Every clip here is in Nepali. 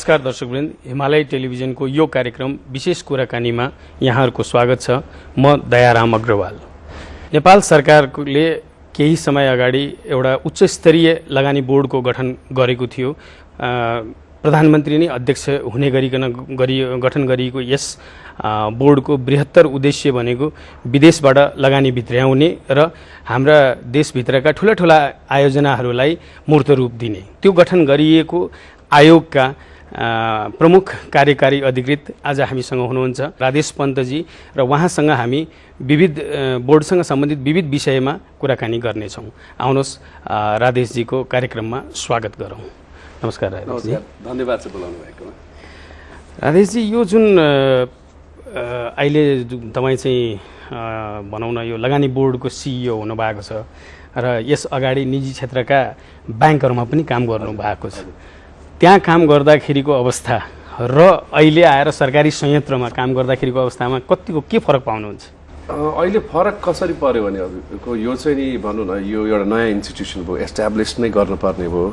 नमस्कार दर्शकवृन्द, हिमालय टेलिभिजनको यो कार्यक्रम विशेष कुराकानीमा यहाँहरूको स्वागत छ। म दयाराम अग्रवाल। नेपाल सरकारले केही समय अगाडि एउटा उच्च स्तरीय लगानी बोर्डको गठन गरेको थियो। प्रधानमन्त्री नै अध्यक्ष हुने गठन गरिएको यस बोर्डको बृहत्तर उद्देश्य भनेको विदेशबाट लगानी भित्र्याउने र हाम्रा देशभित्रका ठूला आयोजनाहरूलाई मूर्त रूप दिने। त्यो गठन गरिएको आयोगका प्रमुख कार्यकारी अधिकृत आज हामीसँग हुनुहुन्छ राधेश पन्तजी, र उहाँसँग हामी विविध बोर्डसँग सम्बन्धित विविध विषयमा कुराकानी गर्नेछौँ। आउनुहोस् राधेशजीको कार्यक्रममा स्वागत गरौँ। नमस्कार राधेशजी। धन्यवाद छ बोलाउनु भएकोमा। राधेशजी, यो जुन अहिले तपाईँ चाहिँ भनौँ न यो लगानी बोर्डको सिइओ हुनुभएको छ र यस अगाडि निजी क्षेत्रका ब्याङ्कहरूमा पनि काम गर्नुभएको छ। त्यहाँ काम गर्दाखेरिको अवस्था र अहिले आएर सरकारी संयन्त्रमा काम गर्दाखेरिको अवस्थामा कतिको के फरक पाउनुहुन्छ? अहिले फरक कसरी पर्यो भने अबको यो चाहिँ नि भनौँ न यो एउटा नयाँ इन्स्टिट्युसन भयो, एस्टाब्लिस नै गर्नुपर्ने भयो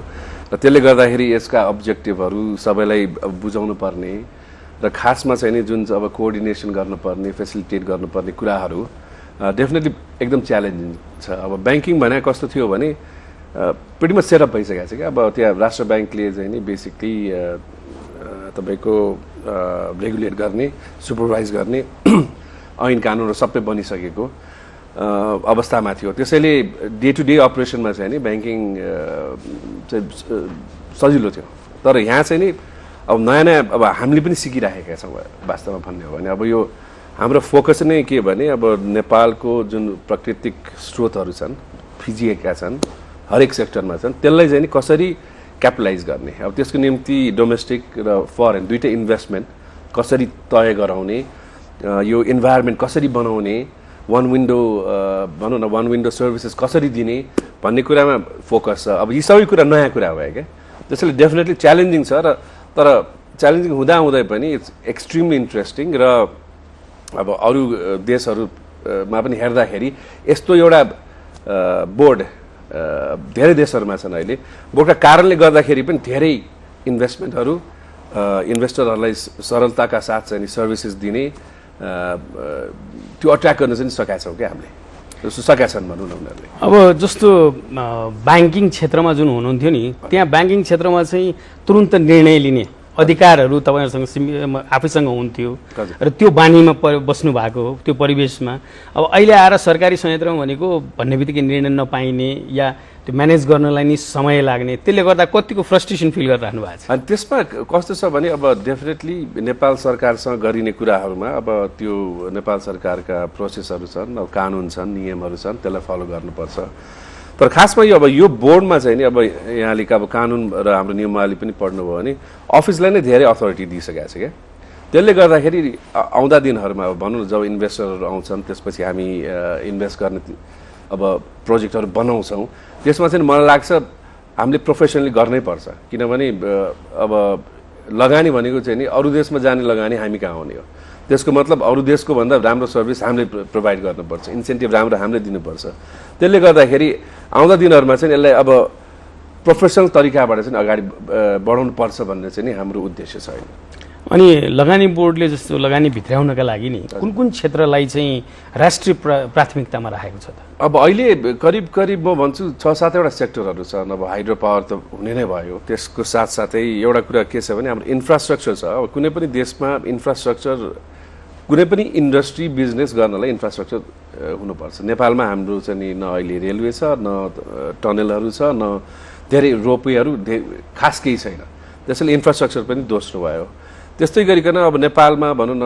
र त्यसले गर्दाखेरि यसका अब्जेक्टिभहरू सबैलाई बुझाउनु पर्ने र खासमा चाहिँ नि जुन अब कोअर्डिनेसन गर्नुपर्ने, फेसिलिटेट गर्नुपर्ने कुराहरू डेफिनेटली एकदम च्यालेन्जिङ छ। अब ब्याङ्किङ भने कस्तो थियो भने प्रिटी मच सेटअप भइसकेको छ क्या। अब त्यहाँ राष्ट्र ब्याङ्कले चाहिँ नि बेसिकली तपाईँको रेगुलेट गर्ने, सुपरभाइज गर्ने ऐन कानुनहरू सबै बनिसकेको अवस्थामा थियो। त्यसैले डे टु डे अपरेसनमा चाहिँ नि ब्याङ्किङ चाहिँ सजिलो थियो। तर यहाँ चाहिँ नि अब नयाँ अब हामीले पनि सिकिराखेका छौँ वास्तवमा भन्ने हो भने। अब यो हाम्रो फोकस नै के भने अब नेपालको जुन प्राकृतिक स्रोतहरू छन्, फिजिएका छन्, हरेक सेक्टरमा छन्, त्यसलाई चाहिँ नि कसरी क्यापिटलाइज गर्ने, अब त्यसको निम्ति डोमेस्टिक र फरेन दुईटै इन्भेस्टमेन्ट कसरी तय गराउने, यो इन्भाइरोमेन्ट कसरी बनाउने, वान विन्डो सर्भिसेस कसरी दिने भन्ने कुरामा फोकस छ। अब यी सबै कुरा नयाँ कुरा भयो क्या। त्यसैले डेफिनेटली च्यालेन्जिङ छ र तर च्यालेन्जिङ हुँदाहुँदै पनि इट्स एक्सट्रिमली इन्ट्रेस्टिङ। र अब अरू देशहरूमा पनि हेर्दाखेरि यस्तो एउटा बोर्ड धेरै देशहरूमा छन्। अहिले बोर्डका कारणले गर्दाखेरि पनि धेरै इन्भेस्टमेन्टहरू इन्भेस्टरहरूलाई सरलताका साथ चाहिँ सर्भिसेस दिने त्यो अट्र्याक्ट गर्न चाहिँ सकेका छौँ क्या हामीले, सकेका छन् भनौँ न उनीहरूले। अब जस्तो ब्याङ्किङ क्षेत्रमा जुन हुनुहुन्थ्यो नि, त्यहाँ ब्याङ्किङ क्षेत्रमा चाहिँ तुरुन्त निर्णय लिने अधिकारहरू तपाईँहरूसँग आफैसँग हुन्थ्यो र त्यो बानीमा बस्नु भएको हो त्यो परिवेशमा। अब अहिले आएर सरकारी संयन्त्रमा भनेको भन्ने बित्तिकै निर्णय नपाइने या त्यो म्यानेज गर्नलाई नि समय लाग्ने, त्यसले गर्दा कतिको फ्रस्ट्रेसन फिल गरिरहनु भएको छ। अनि त्यसमा कस्तो छ भने अब डेफिनेटली नेपाल सरकारसँग गरिने कुराहरूमा अब त्यो नेपाल सरकारका प्रोसेसहरू छन्, अब कानुन छन्, नियमहरू छन्, त्यसलाई फलो गर्नुपर्छ। तर खासमा यो अब यो बोर्डमा चाहिँ नि अब यहाँले अब कानुन र हाम्रो नियमावली पनि पढ्नुभयो भने अफिसलाई नै धेरै अथोरिटी दिइसकेको छ क्या। त्यसले गर्दाखेरि आउँदा दिनहरूमा अब भनौँ न जब इन्भेस्टरहरू आउँछन् त्यसपछि हामी इन्भेस्ट गर्ने अब प्रोजेक्टहरू बनाउँछौँ, त्यसमा चाहिँ मलाई लाग्छ हामीले प्रोफेसनली गर्नै पर्छ। किनभने अब लगानी भनेको चाहिँ नि अरू देशमा जाने लगानी हामी कहाँ आउने हो, त्यसको मतलब अरू देशको भन्दा राम्रो सर्भिस हामीले प्रोभाइड गर्नुपर्छ, इन्सेन्टिभ राम्रो हामीले दिनुपर्छ। त्यसले गर्दाखेरि आउँदा दिनहरूमा चाहिँ यसलाई अब प्रोफेसनल तरिकाबाट चाहिँ अगाडि बढाउनु पर्छ भन्ने चाहिँ नि हाम्रो उद्देश्य छ। अनि लगानी बोर्डले जस्तो लगानी भित्र्याउनका लागि नि कुन कुन क्षेत्रलाई चाहिँ राष्ट्रिय प्राथमिकतामा राखेको छ त? अब अहिले करिब म भन्छु 6-7वटा सेक्टरहरू छन्। अब हाइड्रो पावर त हुने नै भयो, त्यसको साथसाथै एउटा कुरा के छ भने हाम्रो इन्फ्रास्ट्रक्चर छ। अब कुनै पनि देशमा इन्फ्रास्ट्रक्चर, कुनै पनि इन्डस्ट्री बिजनेस गर्नलाई इन्फ्रास्ट्रक्चर हुनुपर्छ। नेपालमा हाम्रो चाहिँ नि न अहिले रेलवे छ, न टनलहरू छ, न धेरै रोपवेहरू खास केही छैन। त्यसैले इन्फ्रास्ट्रक्चर पनि दोस्रो भयो। त्यस्तै गरिकन अब नेपालमा भनौँ न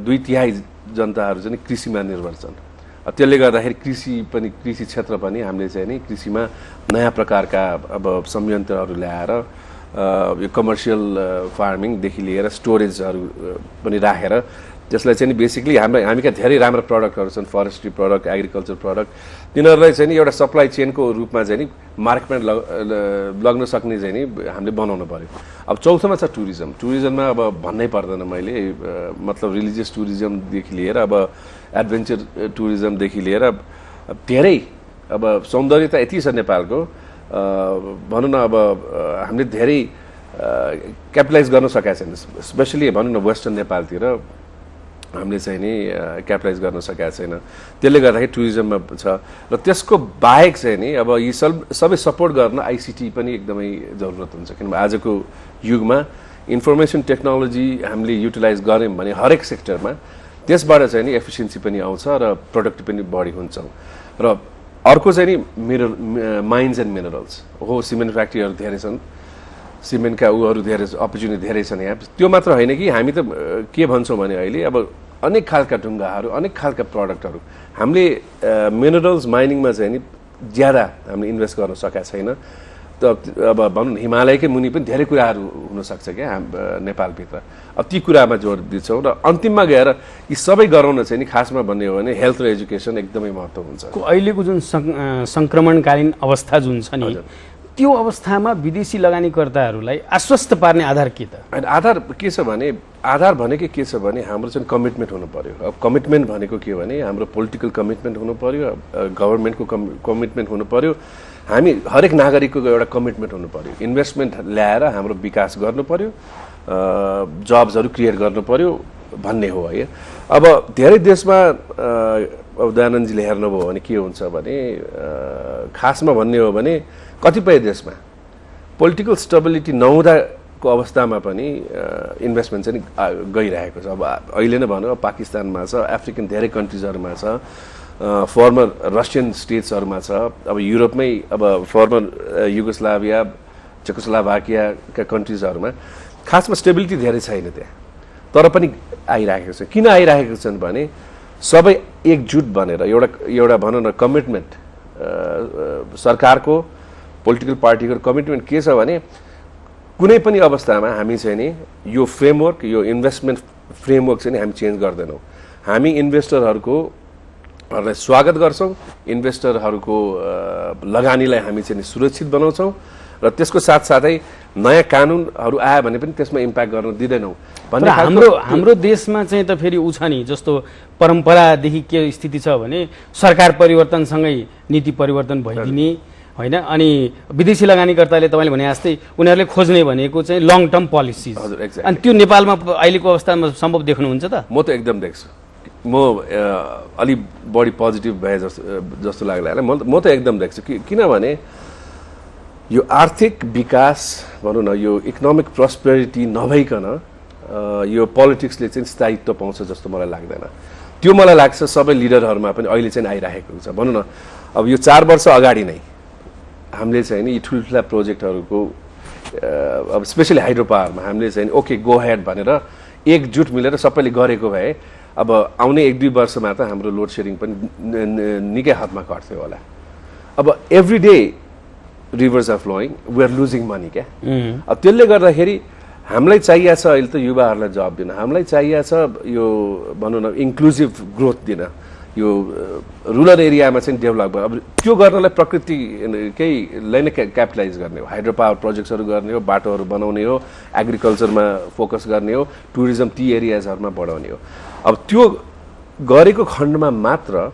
2/3 जनताहरू चाहिँ कृषिमा निर्भर छन्। त्यसले गर्दाखेरि कृषि क्षेत्र पनि हामीले चाहिँ नि कृषिमा नयाँ प्रकारका अब संयन्त्रहरू ल्याएर यो कमर्सियल फार्मिङदेखि लिएर स्टोरेजहरू पनि राखेर त्यसलाई चाहिँ बेसिकली हामीका धेरै राम्रो प्रडक्टहरू छन्, फरेस्ट्री प्रडक्ट, एग्रिकल्चर प्रडक्ट, तिनीहरूलाई चाहिँ नि एउटा सप्लाई चेनको रूपमा चाहिँ नि मार्केटमा लग्न सक्ने चाहिँ नि हामीले बनाउनु पर्यो। अब चौथोमा छ टुरिज्ममा अब भन्नै पर्दैन मैले, मतलब रिलिजियस टुरिज्मदेखि लिएर अब एडभेन्चर टुरिज्मदेखि लिएर धेरै अब सौन्दर्यता यति छ नेपालको, भनौँ न अब हामीले धेरै क्यापिटलाइज गर्न सकेका छैन स्पेसली भनौँ न वेस्टर्न नेपालतिर हामीले चाहिँ नि क्यापिटलाइज गर्न सकेका छैन त्यसले गर्दाखेरि टुरिज्ममा छ र त्यसको बाहेक चाहिँ नि अब यी सबै सपोर्ट गर्न आइसिटी पनि एकदमै जरुरत हुन्छ किनभने आजको युगमा इन्फर्मेसन टेक्नोलोजी हामीले युटिलाइज गऱ्यौँ भने हरेक सेक्टरमा त्यसबाट चाहिँ नि एफिसियन्सी पनि आउँछ र प्रोडक्ट पनि बढी हुन्छ र अर्को चाहिँ नि माइन्स एन्ड मिनरल्स हो सिमेन्ट फ्याक्ट्रीहरू धेरै छन् सिमेन्टका उहरू धेरै अपर्च्युनिटी धेरै छन् यहाँ त्यो मात्र होइन कि हामी त के भन्छौँ भने अहिले अब अनेक खालका ढुङ्गाहरू अनेक खालका प्रडक्टहरू हामीले मिनरल्स माइनिङमा चाहिँ नि ज्यादा हामीले इन्भेस्ट गर्न सकेका छैन त अब भनौँ हिमालयकै मुनि पनि धेरै कुराहरू हुनसक्छ क्या नेपालभित्र अब ती कुरामा जोड दिन्छौँ र अन्तिममा गएर यी सबै गराउन चाहिँ नि खासमा भन्ने हो भने हेल्थ र एजुकेसन एकदमै महत्त्व हुन्छ अहिलेको जुन सङ्क्रमणकालीन अवस्था जुन छ नि त्यो अवस्थामा विदेशी लगानीकर्ताहरूलाई आश्वस्त पार्ने आधार के त आधार के छ भने आधार भनेको के छ भने हाम्रो चाहिँ कमिटमेन्ट हुनु पर्यो अब कमिटमेन्ट भनेको के भने हाम्रो पोलिटिकल कमिटमेन्ट हुनु पर्यो गभर्मेन्टको कमिटमेन्ट हुनु पर्यो हामी हरेक नागरिकको एउटा कमिटमेन्ट हुनु पर्यो इन्भेस्टमेन्ट ल्याएर हाम्रो विकास गर्नु पर्यो जब्सहरू क्रिएट गर्नु पर्यो भन्ने हो है अब धेरै देशमा अब दयानन्दजीले हेर्नुभयो भने के हुन्छ भने खासमा भन्ने हो भने कतिपय देशमा पोलिटिकल स्टेबिलिटी नहुँदाको अवस्थामा पनि इन्भेस्टमेन्ट चाहिँ गइरहेको छ अब अहिले नै भनौँ पाकिस्तानमा छ अफ्रिकन धेरै कन्ट्रिजहरूमा छ फर्मर रसियन स्टेट्सहरूमा छ अब युरोपमै अब फर्मर युगोस्लाभिया चेकोस्लोभाकियाका कन्ट्रिजहरूमा खासमा स्टेबिलिटी धेरै छैन त्यहाँ तर पनि आइरहेको छ किन आइरहेको छन् भने सबै एकजुट बनेर एउटा भनौँ न कमिटमेन्ट सरकारको पोलिटिकल पार्टीको कमिटमेन्ट के छ भने कुनै पनि अवस्थामा हामी चाहिँ नि यो फ्रेमवर्क यो इन्भेस्टमेन्ट फ्रेमवर्क चाहिँ हामी चेन्ज गर्दैनौँ हामी इन्भेस्टरहरूलाई स्वागत गर्छौँ इन्भेस्टरहरूको लगानीलाई हामी चाहिँ सुरक्षित बनाउँछौँ र त्यसको साथसाथै नयाँ कानुनहरू आयो भने पनि त्यसमा इम्प्याक्ट गर्न दिँदैनौँ भन्ने हाम्रो देशमा चाहिँ त फेरि उ छ नि जस्तो परम्परादेखि के स्थिति छ भने सरकार परिवर्तनसँगै नीति परिवर्तन भइदिने होइन अनि विदेशी लगानीकर्ताले तपाईँले भने जस्तै उनीहरूले खोज्ने भनेको चाहिँ लङ टर्म पोलिसिज अनि त्यो नेपालमा अहिलेको अवस्थामा सम्भव देख्नुहुन्छ त म त एकदम देख्छु म अलि बढी पोजिटिभ भए जस्तो लाग्ला म त एकदम देख्छु किनभने यो आर्थिक विकास भनौँ न यो इकोनोमिक प्रस्पेरिटी नभइकन यो पोलिटिक्सले चाहिँ स्थायित्व पाउँछ जस्तो मलाई लाग्दैन त्यो मलाई लाग्छ सबै लिडरहरूमा पनि अहिले चाहिँ आइरहेको छ भनौँ न अब यो 4 वर्ष अगाडि नै हामीले चाहिँ नि यी ठुल्ठुला प्रोजेक्टहरूको अब स्पेसली हाइड्रो पावरमा हामीले चाहिँ ओके गो हेड भनेर एकजुट मिलेर सबैले गरेको भए अब आउने 1-2 वर्षमा त हाम्रो लोड सेडिङ पनि निकै हदमा घट्थ्यो होला अब every day rivers are flowing we are losing money क्या अब त्यसले गर्दाखेरि हामीलाई चाहिएको छ अहिले त युवाहरूलाई जब दिन हामीलाई चाहिएको छ यो भनौँ न इन्क्लुजिभ ग्रोथ दिन यो रुरल एरियामा चाहिँ डेभलप भयो अब त्यो गर्नलाई प्रकृतिकै नै क्यापिटलाइज गर्ने हो हाइड्रो पावर प्रोजेक्ट्सहरू गर्ने हो बाटोहरू बनाउने हो एग्रिकल्चरमा फोकस गर्ने हो टुरिज्म ती एरियाजहरूमा बढाउने हो अब त्यो गरेको खण्डमा मात्र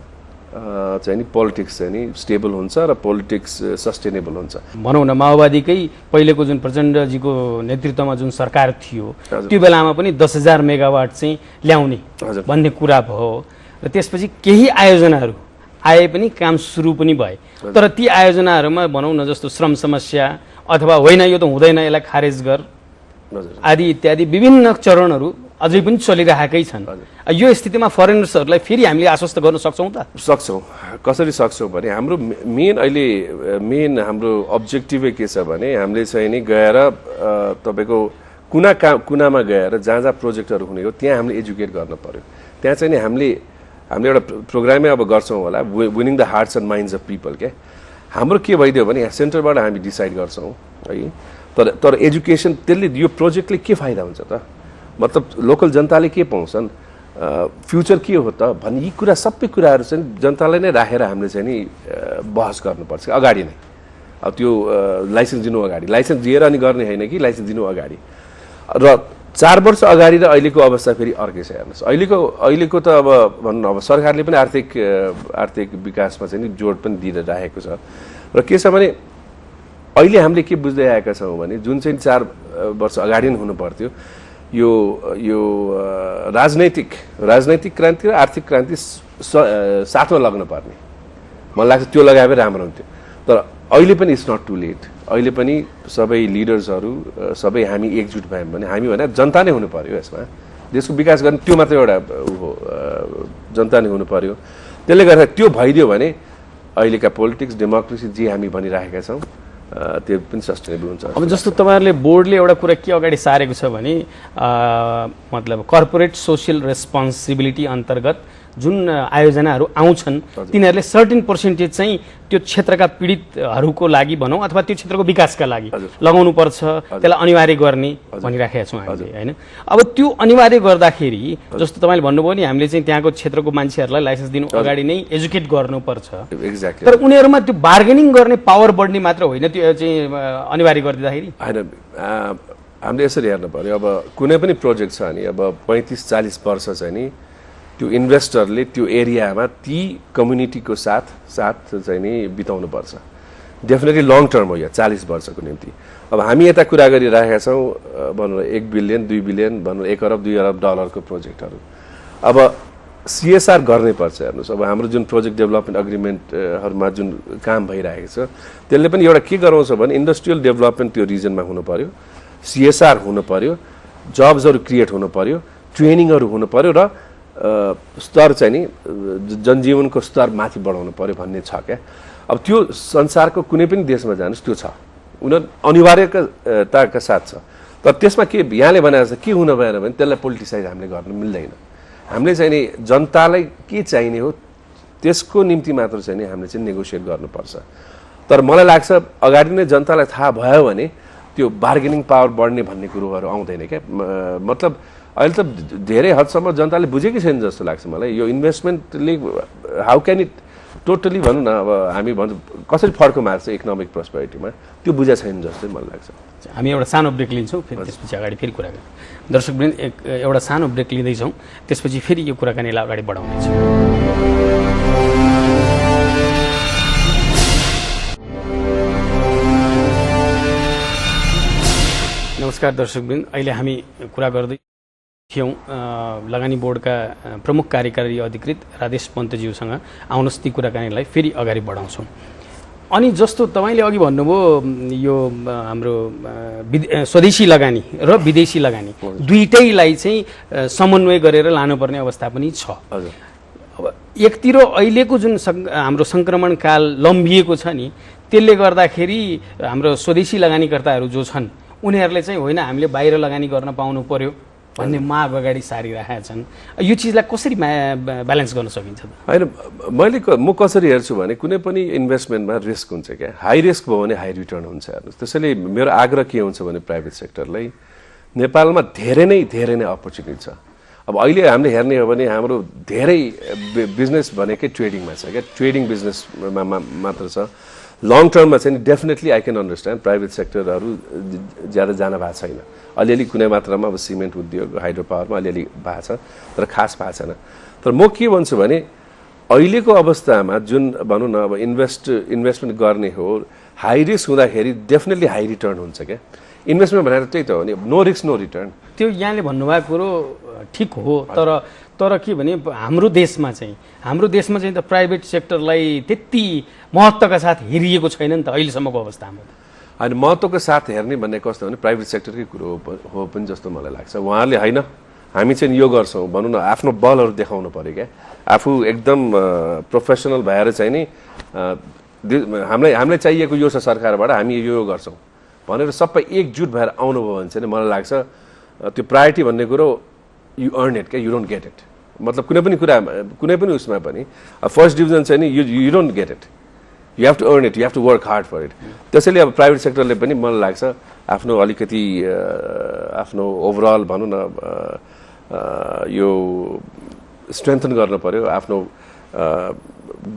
चाहिँ नि पोलिटिक्स चाहिँ नि स्टेबल हुन्छ र पोलिटिक्स सस्टेनेबल हुन्छ भनौँ न माओवादीकै पहिलेको जुन प्रचण्डजीको नेतृत्वमा जुन सरकार थियो त्यो बेलामा पनि 10,000 मेगावाट चाहिँ ल्याउने भन्ने कुरा भयो र त्यसपछि केही आयोजनाहरू आए पनि काम सुरु पनि भए तर ती आयोजनाहरूमा भनौँ न जस्तो श्रम समस्या अथवा होइन यो त हुँदैन यसलाई खारेज गर आदि इत्यादि विभिन्न चरणहरू अझै पनि चलिरहेकै छन् यो स्थितिमा फरेनर्सहरूलाई फेरि हामीले आश्वस्त गर्न सक्छौँ त सक्छौँ कसरी सक्छौँ भने हाम्रो मेन हाम्रो अब्जेक्टिभै के छ भने हामीले चाहिँ नि गएर तपाईँको कुनामा गएर जहाँ प्रोजेक्टहरू हुने हो त्यहाँ हामीले एजुकेट गर्न पर्यो त्यहाँ चाहिँ नि हामीले एउटा प्रोग्रामै अब गर्छौँ होला winning the hearts and minds of people क्या हाम्रो के भइदियो भने यहाँ सेन्टरबाट हामी डिसाइड गर्छौँ है तर एजुकेसन त्यसले यो प्रोजेक्टले के फाइदा हुन्छ त मतलब लोकल जनताले के पाउँछन् फ्युचर के हो त भन्ने यी कुरा सबै कुराहरू चाहिँ जनतालाई नै राखेर हामीले चाहिँ नि बहस गर्नुपर्छ अगाडि नै अब त्यो लाइसेन्स दिनु अगाडि लाइसेन्स दिएर अनि गर्ने होइन कि लाइसेन्स दिनु अगाडि र 4 वर्ष अगाडि र अहिलेको अवस्था फेरि अर्कै छ हेर्नुहोस् अहिलेको त अब भन्नु अब सरकारले पनि आर्थिक विकासमा चाहिँ नि जोड पनि दिइरहेको छ र के छ भने अहिले हामीले के बुझ्दै आएका छौँ भने जुन चाहिँ 4 वर्ष अगाडि नै हुनु पर्थ्यो यो यो राजनैतिक क्रान्ति र आर्थिक क्रान्ति साथमा लाग्न पर्ने मलाई लाग्छ त्यो लगाए राम्रो हुन्थ्यो तर अहिले पनि इट्स नट टु लेट अहिले पनि सबै लिडर्सहरू सबै हामी एकजुट भयौँ भने हामी भने जनता नै हुनु पर्यो यसमा देशको विकास गर्ने त्यो मात्र एउटा हो जनता नै हुनु पर्यो त्यसले गर्दा त्यो भइदियो भने अहिलेका पोलिटिक्स डेमोक्रेसी जे हामी भनिराखेका छौँ त्यो पनि सस्टेनेबल हुन्छ अब जस्तो तपाईँहरूले बोर्डले एउटा कुरा के अगाडि सारेको छ भने मतलब कर्पोरेट सोसियल रेस्पोन्सिबिलिटी अन्तर्गत जुन आयोजनाहरू आउँछन् तिनीहरूले सर्टेन पर्सेन्टेज चाहिँ त्यो क्षेत्रका पीडितहरूको लागि भनौँ अथवा त्यो क्षेत्रको विकासका लागि लगाउनु पर्छ त्यसलाई अनिवार्य गर्ने भनिराखेका छौँ हामीले होइन अब त्यो अनिवार्य गर्दाखेरि जस्तो तपाईँले भन्नुभयो नि हामीले चाहिँ त्यहाँको क्षेत्रको मान्छेहरूलाई लाइसेन्स दिनु अगाडि नै एजुकेट गर्नुपर्छ एक्ज्याक्टली तर उनीहरूमा त्यो बार्गेनिङ गर्ने पावर बढ्ने मात्र होइन त्यो चाहिँ अनिवार्य गरिदिँदाखेरि होइन हामीले यसरी हेर्नु पर्यो अब कुनै पनि प्रोजेक्ट छ नि अब 35-40 वर्ष चाहिँ नि त्यो इन्भेस्टरले त्यो एरियामा ती कम्युनिटीको साथ चाहिँ नि बिताउनु पर्छ डेफिनेटली लङ टर्म हो यो 40 वर्षको निम्ति अब हामी यता कुरा गरिरहेका छौँ भनौँ 1 बिलियन 2 बिलियन भनौँ 1 अरब 2 अरब डलरको प्रोजेक्टहरू अब सीएसआर गर्नै पर्छ हेर्नुहोस् अब हाम्रो जुन प्रोजेक्ट डेभलपमेन्ट अग्रिमेन्टहरूमा जुन काम भइरहेको छ त्यसले पनि एउटा के गराउँछ भने इन्डस्ट्रियल डेभलपमेन्ट त्यो रिजनमा हुनु पर्यो सीएसआर हुनु पर्यो जब्सहरू क्रिएट हुनु पर्यो ट्रेनिङहरू हुनु पर्यो र स्तर चाहिँ नि जनजीवनको स्तर माथि बढाउनु पर्यो भन्ने छ क्या अब त्यो संसारको कुनै पनि देशमा जानुहोस् त्यो छ उनीहरू अनिवार्यताका साथ छ तर त्यसमा के यहाँले भनेको छ के हुन भएन भने त्यसलाई पोलिटिसाइज हामीले गर्न मिल्दैन हामीले चाहिँ नि जनतालाई के चाहिने हो त्यसको निम्ति मात्र चाहिँ नि हामीले चाहिँ नेगोसिएट गर्नुपर्छ तर मलाई लाग्छ अगाडि नै जनतालाई थाहा भयो भने त्यो बार्गेनिङ पावर बढ्ने भन्ने कुरोहरू आउँदैन क्या मतलब अहिले त धेरै हदसम्म जनताले बुझेकै छैन जस्तो लाग्छ मलाई यो इन्भेस्टमेन्टले हाउ क्यान इट टोटली भनौँ न अब हामी भन्छौँ कसरी फर्को मार्छ इकोनोमिक प्रोस्पेरिटीमा त्यो बुझा छैन जस्तै मलाई लाग्छ हामी एउटा सानो ब्रेक लिन्छौँ फेरि त्यसपछि अगाडि फेरि कुरा गरौँ दर्शकवृन्द एउटा सानो ब्रेक लिँदैछौँ त्यसपछि फेरि यो कुराकानीलाई अगाडि बढाउनेछौँ नमस्कार दर्शकवृन्द अहिले हामी कुरा गर्दै थियौँ लगानी बोर्डका प्रमुख कार्यकारी अधिकृत राजेश पन्तज्यूसँग आउनुहोस् ती कुराकानीलाई फेरि अगाडि बढाउँछौँ अनि जस्तो तपाईँले अघि भन्नुभयो यो हाम्रो स्वदेशी लगानी र विदेशी लगानी दुईटैलाई चाहिँ समन्वय गरेर लानुपर्ने अवस्था पनि छ अब एकतिर अहिलेको जुन हाम्रो सङ्क्रमण काल लम्बिएको छ नि त्यसले गर्दाखेरि हाम्रो स्वदेशी लगानीकर्ताहरू जो छन् उनीहरूले चाहिँ होइन हामीले बाहिर लगानी गर्न पाउनु पर्यो भन्ने माग अगाडि सारिरहेका छन् यो चिजलाई कसरी ब्यालेन्स गर्न सकिन्छ त होइन म कसरी हेर्छु भने कुनै पनि इन्भेस्टमेन्टमा रिस्क हुन्छ क्या हाई रिस्क भयो भने हाई रिटर्न हुन्छ हेर्नुहोस् त्यसैले मेरो आग्रह के हुन्छ भने प्राइभेट सेक्टरलाई नेपालमा धेरै नै अपर्च्युनिटी छ अब अहिले हामीले हेर्ने हो भने हाम्रो धेरै बिजनेस भनेकै ट्रेडिङमा छ क्या ट्रेडिङ बिजनेसमा मात्र छ लङ टर्ममा चाहिँ definitely I can understand private सेक्टरहरू ज्यादा जान भएको छैन अलिअलि कुनै मात्रामा अब सिमेन्ट उद्योग हाइड्रो पावरमा अलिअलि भएको छ तर खास भएको छैन तर म के भन्छु भने अहिलेको अवस्थामा जुन भनौँ न अब इन्भेस्टमेन्ट गर्ने हो हाई रिस्क हुँदाखेरि डेफिनेटली हाई रिटर्न हुन्छ क्या इन्भेस्टमेन्ट भनेर त्यही त हो नि नो रिस्क नो रिटर्न त्यो यहाँले भन्नुभएको कुरो ठिक हो तर के भने हाम्रो देशमा चाहिँ त प्राइभेट सेक्टरलाई त्यति महत्त्वका साथ हेरिएको छैन नि त अहिलेसम्मको अवस्थामा होइन महत्त्वको साथ हेर्ने भन्ने कस्तो भने प्राइभेट सेक्टरकै कुरो हो पनि जस्तो मलाई लाग्छ उहाँहरूले होइन हामी चाहिँ यो गर्छौँ भनौँ न आफ्नो बलहरू देखाउनु पऱ्यो क्या आफू एकदम प्रोफेसनल भएर चाहिँ नि हामीलाई चाहिएको यो छ सरकारबाट हामी यो गर्छौँ भनेर सबै एकजुट भएर आउनुभयो भने चाहिँ मलाई लाग्छ त्यो प्रायोरिटी भन्ने कुरो यु अर्न इट क्या यु डोन्ट गेट इट मतलब कुनै पनि उसमा पनि फर्स्ट डिभिजन चाहिँ नि you don't get it you have to earn it you have to work hard for it त्यसैले अब प्राइभेट सेक्टरले पनि मलाई लाग्छ आफ्नो अलिकति आफ्नो ओभरअल भनौँ न यो स्ट्रेन्थन गर्न पर्यो आफ्नो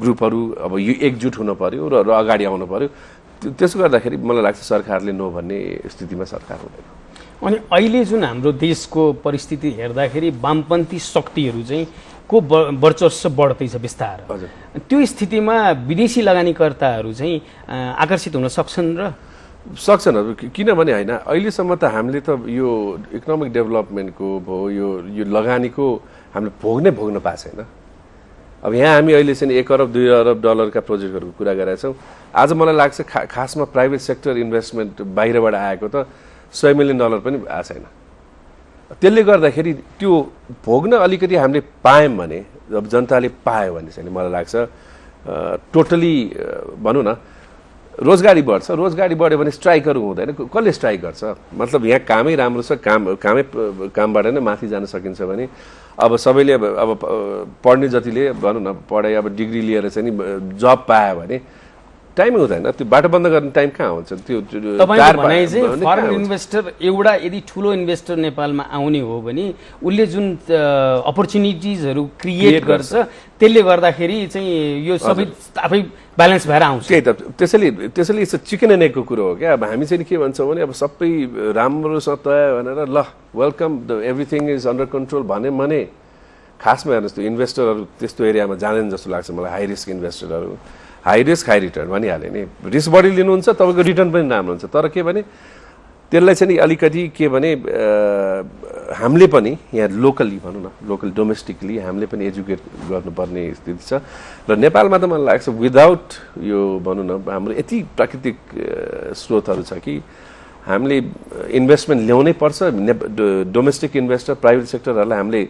ग्रुपहरू अब यो एकजुट हुनु पर्यो र अगाडि आउनु पर्यो त्यसो गर्दाखेरि मलाई लाग्छ सरकारले नो भन्ने स्थितिमा सरकार हुँदैन अनि अहिले जुन हाम्रो देशको परिस्थिति हेर्दाखेरि वामपन्थी शक्तिहरू चाहिँ को वर्चस्व बढ्दैछ बिस्तार त्यो स्थितिमा विदेशी लगानीकर्ताहरू चाहिँ आकर्षित हुन सक्छन् र सक्छन् किनभने होइन अहिलेसम्म त हामीले त यो इकोनोमिक डेभलपमेन्टको भयो यो लगानीको हामीले भोग्न पाएको छैन। अब यहाँ हामी अहिले चाहिँ 1 अरब 2 अरब डलरका प्रोजेक्टहरूको कुरा गरेका छौँ। आज मलाई लाग्छ खासमा प्राइभेट सेक्टर इन्भेस्टमेन्ट बाहिरबाट आएको त $100 मिलियन पनि आएको छैन। त्यसले गर्दाखेरि त्यो भोग्न अलिकति हामीले पायौँ भने, अब जनताले पायो भने चाहिँ मलाई लाग्छ टोटली भनौँ न रोजगारी बढ्छ। रोजगारी बढ्यो भने स्ट्राइकहरू हुँदैन। कसले स्ट्राइक गर्छ? मतलब यहाँ कामै राम्रो छ, कामबाट नै माथि जान सकिन्छ भने अब सबैले अब पढ्ने जतिले भनौँ न पढाइ अब डिग्री लिएर चाहिँ नि जब पायो भने टाइम हुँदैन। त्यो बाटो बन्द गर्ने टाइम कहाँ हुन्छ? त्यो तपाईँको भनाइ चाहिँ फरेन इन्भेस्टर एउटा यदि ठुलो इन्भेस्टर नेपालमा आउने हो भने उसले जुन अपर्च्युनिटिजहरू क्रिएट गर्छ त्यसले गर्दाखेरि चाहिँ यो सबै आफै ब्यालेन्स भएर आउँछ। त्यही त त्यसैले चिकन एन्ड एगको कुरो हो क्या। अब हामी चाहिँ के भन्छौँ भने अब सबै राम्रोसँग तय भनेर ल welcome the everything is under control भने खासमा हेर्नुहोस् त्यो इन्भेस्टरहरू त्यस्तो एरियामा जाँदैन जस्तो लाग्छ मलाई। हाई रिस्क इन्भेस्टरहरू हाई रिस्क हाई रिटर्न भनिहाल्यो नि। रिस्क बढी लिनुहुन्छ तपाईँको रिटर्न पनि राम्रो हुन्छ। तर के भने त्यसलाई चाहिँ अलिकति के भने हामीले पनि यहाँ लोकली भनौँ न लोकल डोमेस्टिकली हामीले पनि एजुकेट गर्नुपर्ने स्थिति छ। र नेपालमा त मलाई लाग्छ विदाउट यो भनौँ न हाम्रो यति प्राकृतिक स्रोतहरू छ कि हामीले इन्भेस्टमेन्ट ल्याउनै पर्छ। डोमेस्टिक इन्भेस्टर प्राइभेट सेक्टरहरूलाई हामीले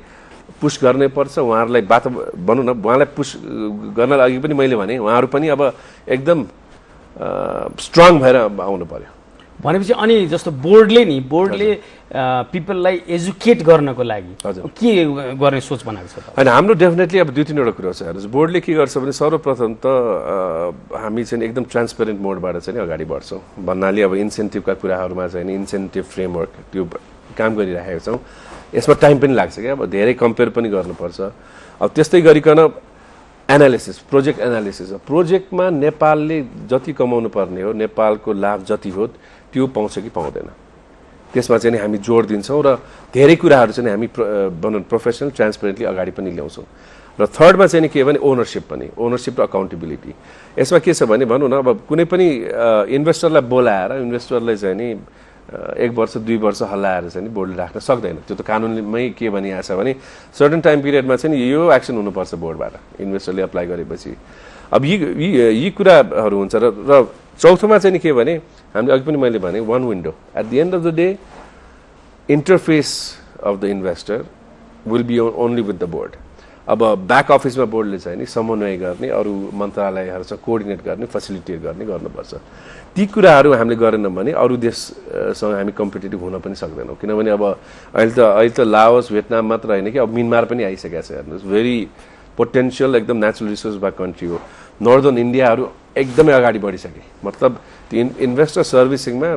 पुश गर्नै पर्छ। उहाँहरूलाई बात भनौँ न उहाँलाई पुश गर्नलाई अघि पनि मैले भने उहाँहरू पनि अब एकदम स्ट्रङ भएर आउनु पर्यो। भनेपछि अनि जस्तो बोर्डले पिपललाई एजुकेट गर्नको लागि के गर्ने सोच बनाएको छ? होइन हाम्रो डेफिनेटली अब 2-3 कुरा छ। हेर्नुहोस् बोर्डले के गर्छ भने सर्वप्रथम त हामी चाहिँ एकदम ट्रान्सपेरेन्ट मोडबाट चाहिँ अगाडि बढ्छौँ। भन्नाले अब इन्सेन्टिभका कुराहरूमा चाहिँ इन्सेन्टिभ फ्रेमवर्क त्यो काम गरिराखेका छौँ। यसमा टाइम पनि लाग्छ क्या। अब धेरै कम्पेयर पनि गर्नुपर्छ। अब त्यस्तै गरिकन एनालिसिस प्रोजेक्ट एनालिसिस प्रोजेक्टमा नेपालले जति कमाउनु पर्ने हो नेपालको लाभ जति हो त्यो पाउँछ कि पाउँदैन त्यसमा चाहिँ हामी जोड दिन्छौँ। र धेरै कुराहरू चाहिँ हामी भनौँ प्रोफेसनल ट्रान्सपेरेन्टली अगाडि पनि ल्याउँछौँ। र थर्डमा चाहिँ के भने ओनरसिप र अकाउन्टेबिलिटी। यसमा के छ भने भनौँ न अब कुनै पनि इन्भेस्टरलाई बोलाएर इन्भेस्टरलाई चाहिँ नि 1 वर्ष 2 वर्ष हल्लाएर चाहिँ बोर्डले राख्न सक्दैन। त्यो त कानुनमै के भनिएको छ भने सर्टन टाइम पिरियडमा चाहिँ यो एक्सन हुनुपर्छ बोर्डबाट इन्भेस्टरले अप्लाई गरेपछि। अब यी कुराहरू हुन्छ। र चौथोमा चाहिँ के भने हामीले अघि पनि मैले भने one window at the end of the day interface of the investor will be only with the board. अब ब्याक अफिसमा बोर्डले चाहिँ नि समन्वय गर्ने अरू मन्त्रालयहरूसँग कोअर्डिनेट गर्ने फेसिलिटेट गर्नुपर्छ। ती कुराहरू हामीले गरेनौँ भने अरू देशसँग हामी कम्पिटेटिभ हुन पनि सक्दैनौँ। किनभने अब अहिले त लाओस भियतनाम मात्र होइन कि अब म्यानमार पनि आइसकेको छ। हेर्नुहोस् भेरी पोटेन्सियल एकदम नेचुरल रिसोर्स भएको कन्ट्री हो। नर्दर्न इन्डियाहरू एकदमै अगाडि बढिसके। मतलब त्यो इन्भेस्टर सर्भिसिङमा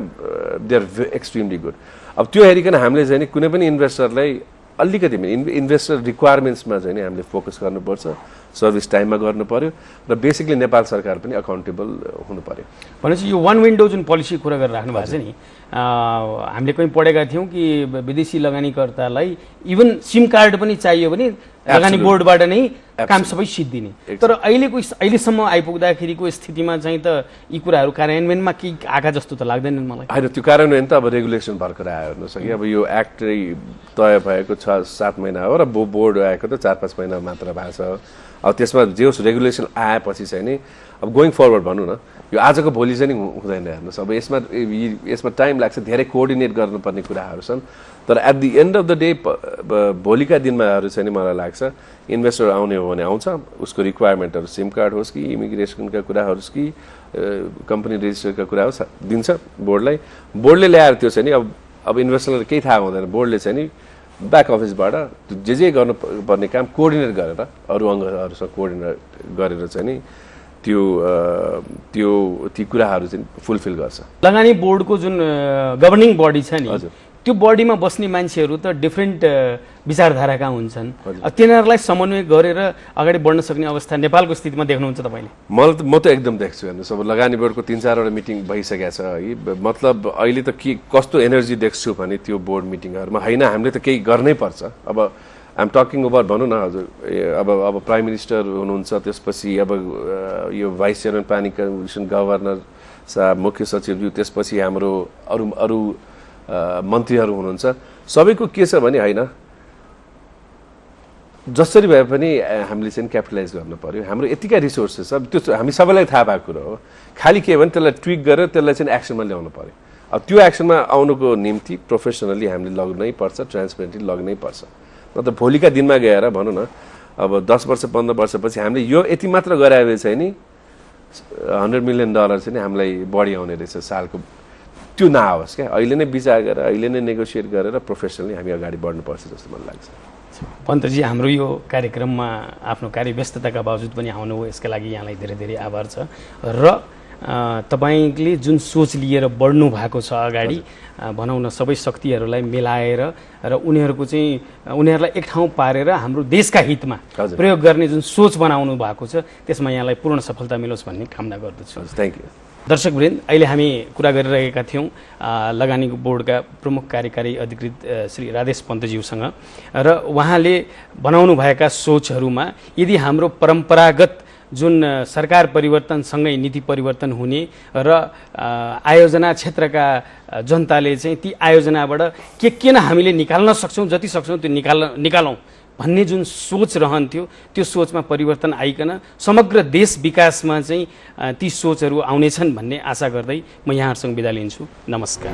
दे आर एक्सट्रिमली गुड। अब त्यो हेरिकन हामीले चाहिँ नि कुनै पनि इन्भेस्टरलाई अलिकति इन्भेस्टर रिक्वायरमेन्ट्समा चाहिँ हामीले फोकस गर्नुपर्छ। सर्भिस टाइममा गर्नु पर्यो र बेसिकली नेपाल सरकार पनि अकाउन्टेबल हुनु पर्यो। भनेपछि यो वन विन्डो जुन पोलिसी कुरा गरेर राख्नु भएको छ नि हामीले कहीँ पढेका थियौँ कि विदेशी लगानीकर्तालाई इभन सिम कार्ड पनि चाहियो भने लगानी बोर्डबाट नै काम सबै सिद्धिने। तर अहिलेसम्म आइपुग्दाखेरिको स्थितिमा चाहिँ त यी कुराहरू कार्यान्वयनमा केही आएका जस्तो त लाग्दैन मलाई। होइन त्यो कार्यान्वयन त अब रेगुलेसन भर्खर आयो हेर्नुहोस् कि अब यो एक्टै तय भएको 6-7 महिना हो र बोर्ड आएको त 4-5 महिना मात्र भएको छ। अब त्यसमा जे होस् रेगुलेसन आएपछि चाहिँ नि अब गोइङ फरवर्ड भनौँ न यो आजको भोलि चाहिँ नि हुँदैन। हेर्नुहोस् अब यसमा टाइम लाग्छ। धेरै कोअर्डिनेट गर्नुपर्ने कुराहरू छन्। तर at the end of the day भोलिका दिनमाहरू चाहिँ नि मलाई लाग्छ इन्भेस्टर आउने हो भने आउँछ। उसको रिक्वायरमेन्टहरू सिम कार्ड होस् कि इमिग्रेसनका कुरा होस् कि कम्पनी रेजिस्टरका कुरा होस् दिन्छ बोर्डलाई। बोर्डले ल्याएर त्यो चाहिँ नि अब इन्भेस्टरलाई केही थाहा हुँदैन। बोर्डले चाहिँ नि ब्याक अफिसबाट जे गर्नुपर्ने काम कोअर्डिनेट गरेर अरू अङ्गहरूसँग कोअर्डिनेट गरेर चाहिँ नि ती कुराहरू चाहिँ फुलफिल गर्छ। लगानी बोर्डको जुन गभर्निङ बडी छ नि त्यो बडीमा बस्ने मान्छेहरू त डिफ्रेन्ट विचारधाराका हुन्छन्। तिनीहरूलाई समन्वय गरेर अगाडि बढ्न सक्ने अवस्था नेपालको स्थितिमा देख्नुहुन्छ तपाईँले? म त एकदम देख्छु। हेर्नुहोस् अब लगानी बोर्डको 3-4वटा मिटिङ भइसकेको छ है। मतलब अहिले त के कस्तो एनर्जी देख्छु भने त्यो बोर्ड मिटिङहरूमा होइन हामीले त केही गर्नै पर्छ। अब आइएम टकिङ ओभर भनौँ न हजुर अब प्राइम मिनिस्टर हुनुहुन्छ त्यसपछि अब यो vice chairman planning commission governor साहब, मुख्य सचिवज्यू, त्यसपछि हाम्रो अरू अरू मन्त्रीहरू हुनुहुन्छ, सबैको के छ भने होइन, जसरी भए पनि हामीले चाहिँ क्यापिटलाइज गर्नु पर्यो। हाम्रो यतिका रिसोर्सेस छ, त्यो हामी सबैलाई थाहा भएको कुरो हो। खालि के भने त्यसलाई ट्विक गरेर त्यसलाई चाहिँ एक्सनमा ल्याउनु पर्यो। अब त्यो एक्सनमा आउनुको निम्ति प्रोफेसनली हामीले लग्नै पर्छ, ट्रान्सपेरेन्टली लग्नै पर्छ। नत्र भोलिका दिनमा गएर भनौँ न, अब 10 वर्ष 15 वर्षपछि हामीले यो यति मात्र गराए चाहिँ नि $100 मिलियन चाहिँ हामीलाई बढी आउने रहेछ सालको, त्यो नआओस् क्या। अहिले नै विचार गरेर, अहिले नै नेगोसिएट गरेर प्रोफेसनली हामी अगाडि बढ्नुपर्छ जस्तो मलाई लाग्छ। पन्तजी, हाम्रो यो कार्यक्रममा आफ्नो कार्यव्यस्तताका बावजुद पनि आउनुभयो, यसका लागि यहाँलाई धेरै धेरै आभार छ। र तपाईँले जुन सोच लिएर बढ्नु भएको छ अगाडि, भनौँ न सबै शक्तिहरूलाई मिलाएर र उनीहरूलाई एक ठाउँ पारेर हाम्रो देशका हितमा प्रयोग गर्ने जुन सोच बनाउनु भएको छ, त्यसमा यहाँलाई पूर्ण सफलता मिलोस् भन्ने कामना गर्दछु। Thank you. दर्शकवृन्द, अहिले हामी कुरा गरिरहेका थियौँ लगानी बोर्डका प्रमुख कार्यकारी अधिकृत श्री राधेश पन्तज्यूसँग, र उहाँले बनाउनु भएका सोचहरूमा यदि हाम्रो परम्परागत जुन सरकार परिवर्तनसँगै नीति परिवर्तन हुने र आयोजना क्षेत्रका जनताले चाहिँ ती आयोजनाबाट के न हामीले निकाल्न सक्छौँ, जति सक्छौँ त्यो निकालौँ भन्ने जुन सोच रहन्थ्यो, त्यो सोचमा परिवर्तन आइकन समग्र देश विकासमा चाहिँ ती सोचहरू आउनेछन् भन्ने आशा गर्दै म यहाँहरूसँग बिदा लिन्छु। नमस्कार।